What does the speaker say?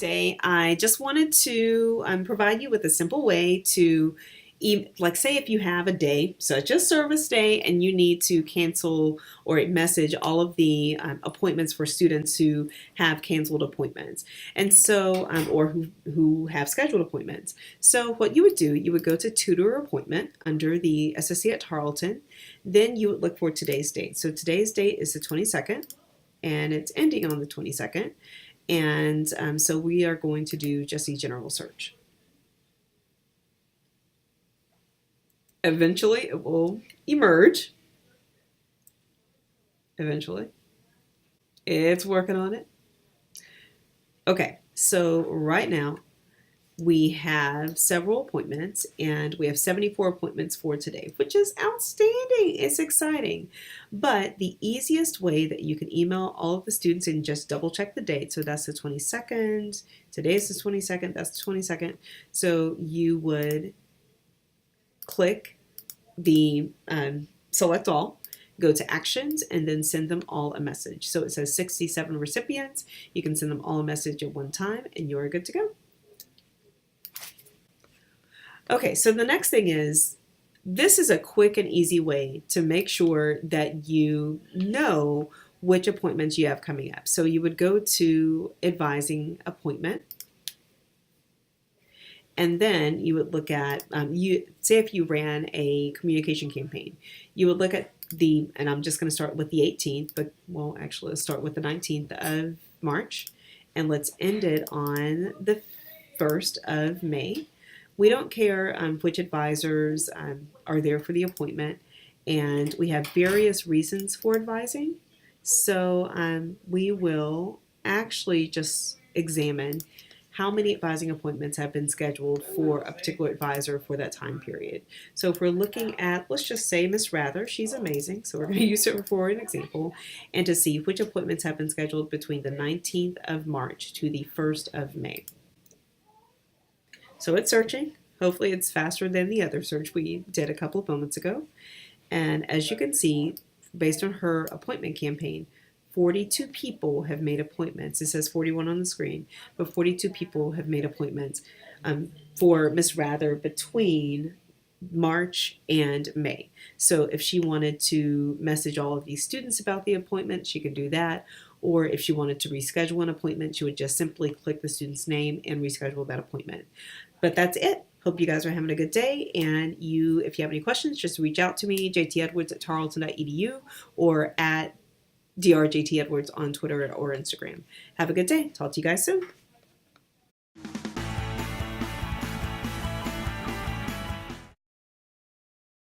Day. I just wanted to provide you with a simple way to, like, say if you have a day, such as service day, and you need to cancel or message all of the appointments for students who have canceled appointments, and so, or who have scheduled appointments. So what you would do, you would go to Tutor Appointment under the SSC at Tarleton. Then you would look for today's date. So today's date is the 22nd, and it's ending on the 22nd. And so we are going to do just a general search. Eventually it will emerge. Eventually. It's working on it. Okay, so right now we have several appointments, and we have 74 appointments for today, which is outstanding. It's exciting. But the easiest way that you can email all of the students and just double check the date, so that's the 22nd, today's the 22nd, that's the 22nd. So you would click the select all, go to actions, and then send them all a message. So it says 67 recipients. You can send them all a message at one time, and you're good to go. Okay, so the next thing is, this is a quick and easy way to make sure that you know which appointments you have coming up. So you would go to advising appointment, and then you would look at, say if you ran a communication campaign, you would look at and I'm just going to start with the 18th, but well, actually let's start with the 19th of March, and let's end it on the 1st of May. We don't care which advisors are there for the appointment, and we have various reasons for advising. So we will actually just examine how many advising appointments have been scheduled for a particular advisor for that time period. So if we're looking at, let's just say Miss Rather, she's amazing, so we're going to use her for an example, and to see which appointments have been scheduled between the 19th of March to the 1st of May. So it's searching. Hopefully it's faster than the other search we did a couple of moments ago. And as you can see, based on her appointment campaign, 42 people have made appointments. It says 41 on the screen, but 42 people have made appointments for Miss Rather between March and May. So if she wanted to message all of these students about the appointment, she could do that. Or if she wanted to reschedule an appointment, she would just simply click the student's name and reschedule that appointment. But that's it. Hope you guys are having a good day, and if you have any questions, just reach out to me, jtedwards@tarleton.edu, or at drjtedwards on Twitter or Instagram. Have a good day. Talk to you guys soon.